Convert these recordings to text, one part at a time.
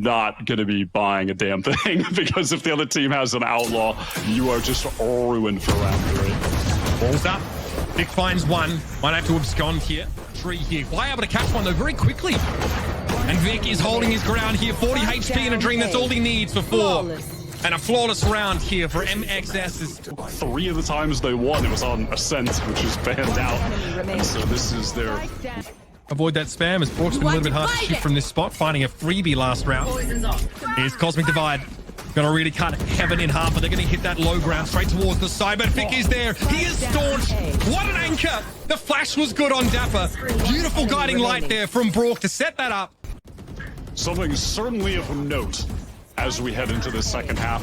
not going to be buying a damn thing because if the other team has an outlaw, you are just ruined for round 3. Balls up. Vic finds one. Might have to abscond here. 3 here. Fly able to catch one though very quickly. And Vic is holding his ground here. 40 HP and a dream. That's all he needs for 4. And a flawless round here for MXS. 3 of the times they won, it was on Ascent, which is banned out. And so this is their... Avoid that spam as Brock's been a little bit hard to shoot from this spot, finding a freebie last round. Here's Cosmic Divide. Gonna really cut Heaven in half, but they're gonna hit that low ground straight towards the side. But Vic is there. He is staunch. What an anchor. The flash was good on Dapper. Beautiful guiding light there from Brock to set that up. Something certainly of note as we head into the second half.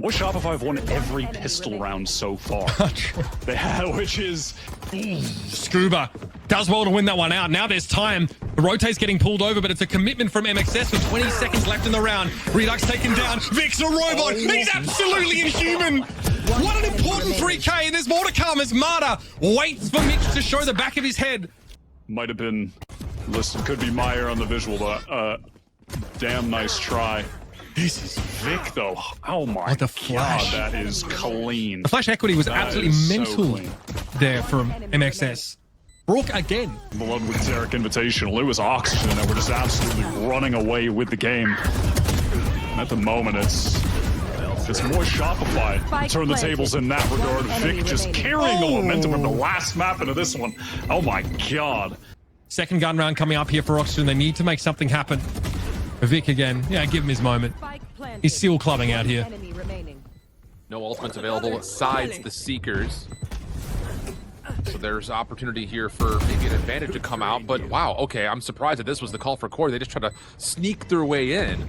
More Shopify have won every pistol round so far. They have, which is... Scuba does well to win that one out. Now there's time. The rotate's getting pulled over, but it's a commitment from MXS with 20 seconds left in the round. Redux taken down. Vic's a robot. He's absolutely inhuman. What an important 3K, and there's more to come as Marta waits for Mitch to show the back of his head. Might have been listed. Could be Meyer on the visual, but damn nice try. This is Vic, though. Oh my the flash. God, that is clean. The flash equity was That absolutely is mental so there from MXS. Brock again. Blood with Derek Invitational. It was Oxygen that were just absolutely running away with the game. And at the moment, it's more Shopify. Turn the tables in that regard. Vic just carrying the momentum from the last map into this one. Oh my God. Second gun round coming up here for Oxygen. They need to make something happen. Vic again. Yeah, give him his moment. He's still clubbing out here. No ultimates available besides the Seekers. So there's opportunity here for maybe an advantage to come out. But wow, okay, I'm surprised that this was the call for Corey. They just tried to sneak their way in.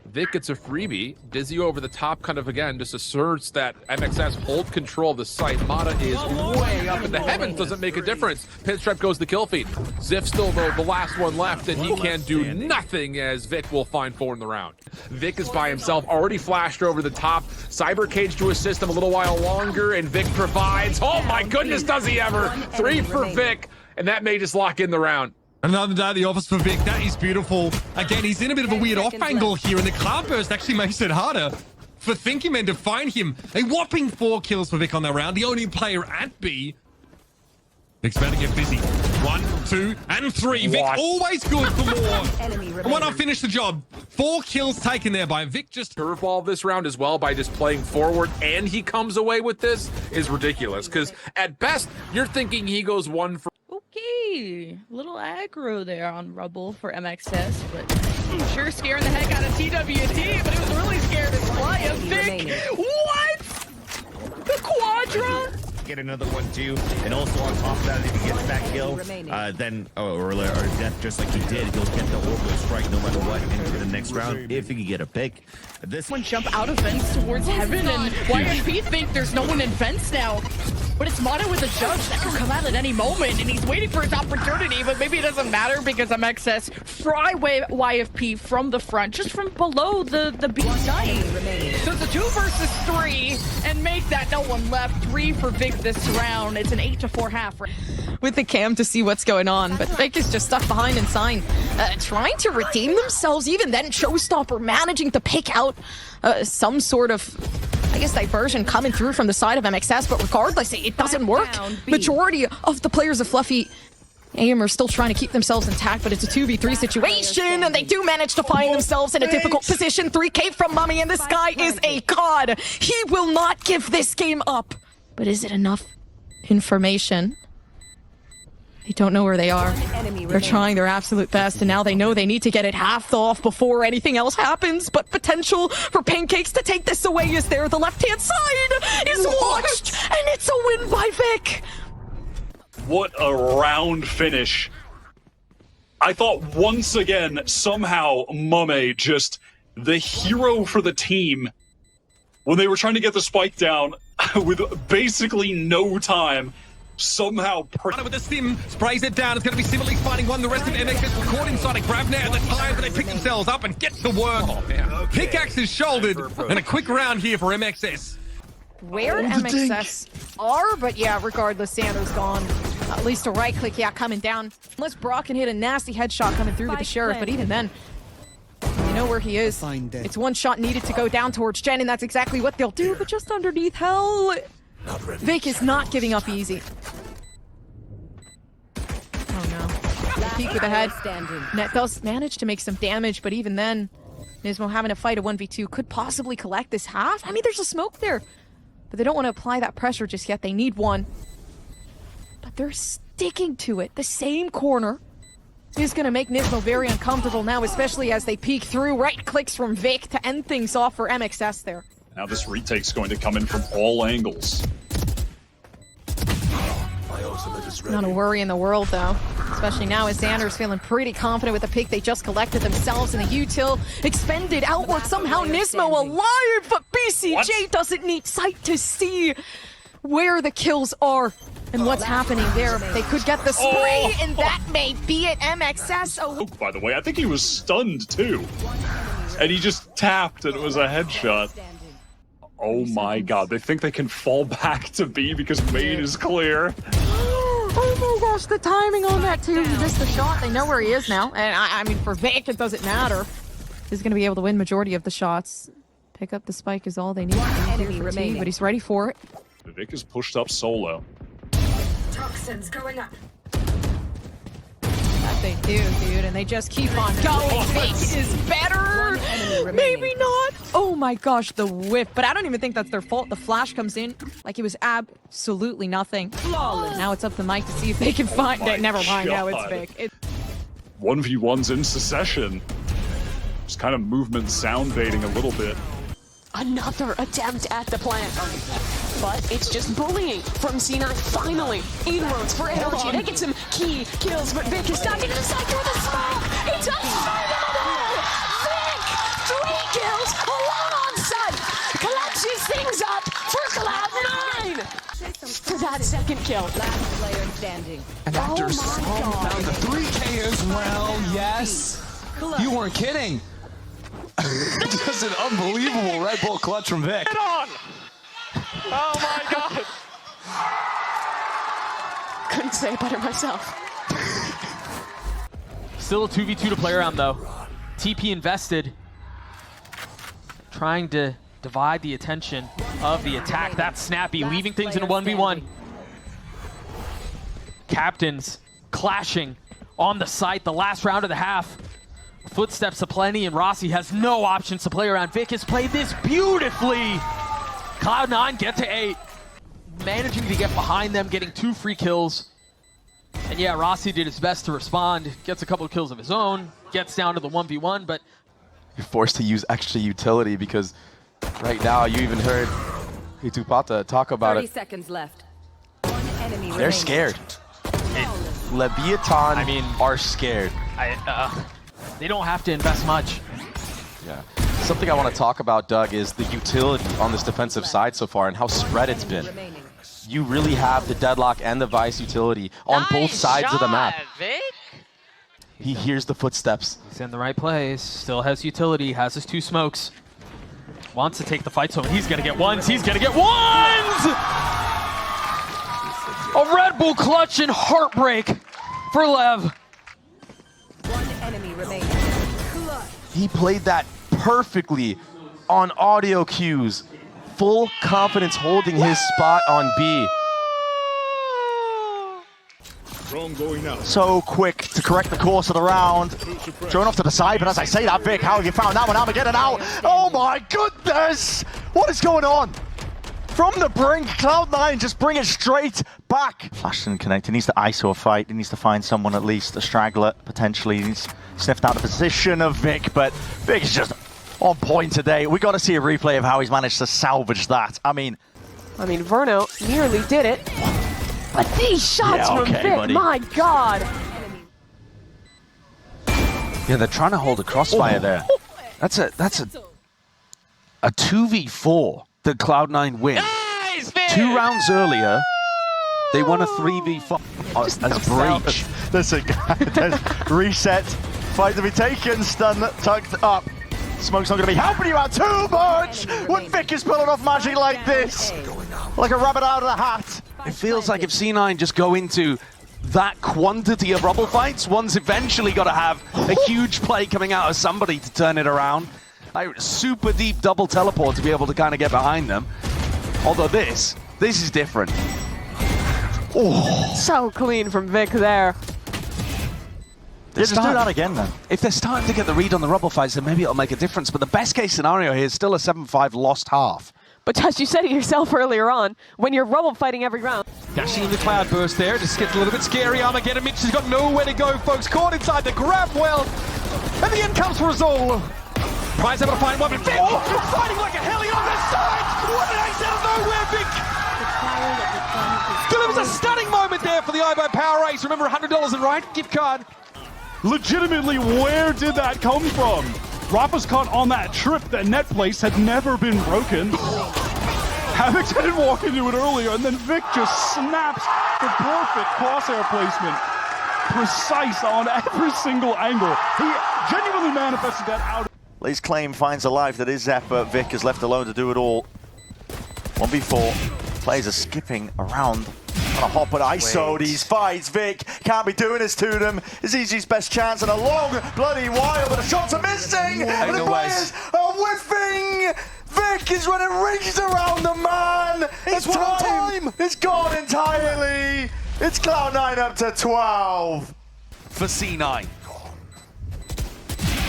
Vic gets a freebie. Dizzy over the top kind of, again, just asserts that MXS hold control of the site. Mata is way up in the heavens, doesn't make a difference. Pinstripe goes the kill feed. Ziff still the last one left, and he can do nothing as Vic will find 4 in the round. Vic is by himself, already flashed over the top. Cyber Cage to assist him a little while longer, and Vic provides. Oh my goodness, does he ever! 3 for Vic, and that may just lock in the round. Another day at the office for Vic. That is beautiful. Again, he's in a bit of a weird off angle here, and the cloud burst actually makes it harder for Thinking Men to find him. A whopping 4 kills for Vic on that round. The only player at B. Vic's about to get busy. 1, 2, and 3. Vic always good for more. Why not finish the job? 4 kills taken there by Vic. Just curveball this round as well by just playing forward, and he comes away with this is ridiculous. Because at best, you're thinking he goes 1 for. Okay, little aggro there on Rubble for MXS, but sure scaring the heck out of TWT, but it was really scared as fly of Vic. What? The Quadra? Get another one too, and also on top of that, if he gets that kill, then or death just like he did, he'll get the orbital strike no matter what into the next round if he can get a pick. This one jump out of fence towards Heaven, and YFP think there's no one in fence now. But it's Mata with a judge that could come out at any moment, and he's waiting for his opportunity, but maybe it doesn't matter because MXS fry YFP from the front, just from below the B side. So it's a 2 versus 3, and make that no one left. 3 for Vic this round. It's an 8-4 half. With the cam to see what's going on, but Vic is just stuck behind in Sign, trying to redeem themselves. Even then, Showstopper managing to pick out some sort of, I guess, diversion coming through from the side of MXS, but regardless, it doesn't work. Majority of the players of Fluffy AIM are still trying to keep themselves intact, but it's a 2v3 situation, and they do manage to find themselves in a difficult position. 3K from Mummy, and this guy is a god. He will not give this game up. But is it enough information? They don't know where they are. They're trying their absolute best, and now they know they need to get it halved off before anything else happens. But potential for Pancakes to take this away is there. The left-hand side is watched, and it's a win by Vic. What a round finish. I thought once again, somehow, Mame, just the hero for the team, when they were trying to get the spike down with basically no time, somehow with the sim sprays it down. It's going to be similarly fighting one. The rest of MXS were caught inside a grab net at the time, but they pick themselves up and get to work. Pickaxe is shouldered, and a quick round here for MXS. Where MXS are, but yeah, regardless, Sanders gone. At least a right click, yeah, coming down. Unless Brock can hit a nasty headshot coming through with the Sheriff, but even then, You know where he is. It's one shot needed to go down towards Jen, and that's exactly what they'll do. But just underneath, hell, Vic is not giving up easy. Oh no. Peek with the head. Net does manage to make some damage, but even then, Nismo having to fight a 1v2 could possibly collect this half. I mean, there's a smoke there, but they don't want to apply that pressure just yet. They need one. But they're sticking to it. The same corner is going to make Nismo very uncomfortable now, especially as they peek through. Right clicks from Vic to end things off for MXS there. Now this retake's going to come in from all angles. Not a worry in the world, though. Especially now as Xander's feeling pretty confident with the pick they just collected themselves, and the util expended outward. Somehow Nismo alive, but BCJ doesn't need sight to see where the kills are and what's happening there. They could get the spray, and that may be it. MXS. Oh, By the way, I think he was stunned too. And he just tapped and it was a headshot. Oh my god, they think they can fall back to B because main is clear. oh my gosh, the timing on that too. He missed the shot. They know where he is now. And I mean, for Vic, it doesn't matter. He's going to be able to win majority of the shots. Pick up the spike is all they need. But he's ready for it. Vic is pushed up solo. Toxins going up. That they do, dude, and they just keep on going. Vic is better. Maybe not. Oh my gosh, the whip. But I don't even think that's their fault. The flash comes in like it was absolutely nothing. Now it's up to Mike to see if they can find it. Never mind, now it's Vic. 1v1's in succession. Just kind of movement sound baiting a little bit. Another attempt at the plant. But it's just bullying from C9. Finally, inroads for LG. They get some key kills, but Vic is stuck into the side through the smoke. He doesn't find him at all. Vic, 3 kills, alone on site. Collapses things up for Cloud9 for that second kill. Last player standing. And after found the 3K as well, yes. You weren't kidding. Just an unbelievable Red Bull clutch from Vic. Get on! Oh my god! Couldn't say it better myself. Still a 2v2 to play around, though. TP invested. Trying to divide the attention of the attack. That's Snappy, leaving things in a 1v1. Captains clashing on the site, the last round of the half. Footsteps aplenty, and Rossi has no options to play around. Vic has played this beautifully. Cloud9 get to 8. Managing to get behind them, getting 2 free kills. And yeah, Rossi did his best to respond. Gets a couple of kills of his own. Gets down to the 1v1, but you're forced to use extra utility because right now you even heard Hitupata talk about 30 it. seconds left. One enemy They're remaining. scared. Leviathan are scared. they don't have to invest much. Yeah. Something I want to talk about, Doug, is the utility on this defensive side so far and how spread it's been. You really have the Deadlock and the Vice utility on both sides of the map. Vic. He hears the footsteps. He's in the right place. Still has utility. Has his 2 smokes. Wants to take the fight, so he's gonna get ones. He's gonna get ones! A Red Bull clutch and heartbreak for Lev. One enemy remaining. He played that perfectly on audio cues. Full confidence holding his spot on B. So quick to correct the course of the round. Thrown off to the side, but as I say that, Vic, how have you found that one? Armageddon out. Oh my goodness! What is going on? From the brink, Cloud9 just bring it straight back. Flash and connect. He needs to ISO a fight. He needs to find someone at least, a straggler potentially. He's sniffed out the position of Vic, but Vic is just on point today. We got to see a replay of how he's managed to salvage that. I mean, Verno nearly did it. But these shots from Vic, buddy. my god. Yeah, they're trying to hold a crossfire there. That's a 2v4 that Cloud9 win. Nice, Vic! 2 rounds earlier, they won a 3v4 as Breach. There's reset. Fight to be taken. Stun tucked up. Smoke's not going to be helping you out too much when Vic is pulling off magic like this. Like a rabbit out of the hat. It feels like if C9 just go into that quantity of rubble fights, one's eventually got to have a huge play coming out of somebody to turn it around. Like, super deep double teleport to be able to kind of get behind them. Although this is different. Oh, so clean from Vic there. Just do that again then. If they're starting to get the read on the rubble fights, then maybe it'll make a difference. But the best case scenario here is still a 7-5 lost half. But Josh, you said it yourself earlier on, when you're rubble fighting every round. Dashing in the cloud burst there, just gets a little bit scary. Armageddon Mitch has got nowhere to go, folks. Caught inside the grab well. And the end comes for Azul. Prize able to find one, but Vic fighting like a heli on the side. What an ace out of nowhere, Vic. Delivers a stunning moment there for the Ibo Power Ace. Remember, $100 in right gift card. Legitimately, where did that come from? Rafa's caught on that trip that net place had never been broken. Havoc didn't walk into it earlier, and then Vic just snaps the perfect crosshair placement. Precise on every single angle. He genuinely manifested that out. Lee's claim finds a life that is Zephyr. Vic is left alone to do it all. 1v4. Players are skipping around. On a hop but ISO these fights. Vic can't be doing this to them. It's EG's best chance and a long bloody while, but the shots are missing. And the players are whiffing. Vic is running rings around the man. It's time. It's gone entirely. It's Cloud9 up to 12. For C9.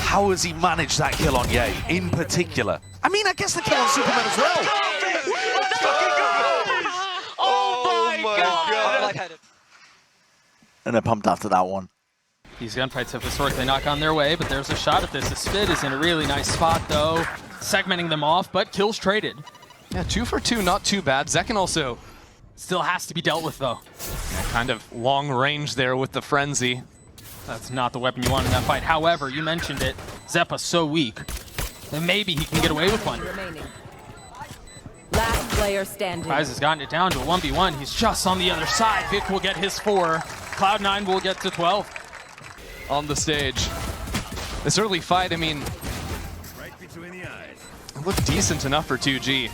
How has he managed that kill on Ye in particular? I mean, I guess the kill on Superman as well. And they're pumped after that one. These gunfights have historically not gone their way, but there's a shot at this. The Spit is in a really nice spot, though, segmenting them off, but kills traded. Yeah, 2 for 2, not too bad. Zekin also still has to be dealt with, though. Yeah, kind of long range there with the Frenzy. That's not the weapon you want in that fight. However, you mentioned it, Zeppa's so weak that maybe he can get away with one. Last player standing. Prize has gotten it down to a 1v1. He's just on the other side. Vic will get his 4. Cloud9 will get to 12. On the stage. This early fight, I mean, it looked decent enough for 2G.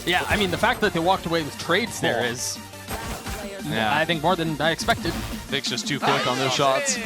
Yeah, I mean, the fact that they walked away with trades there is, I think, more than I expected. Vic's just too quick on those shots.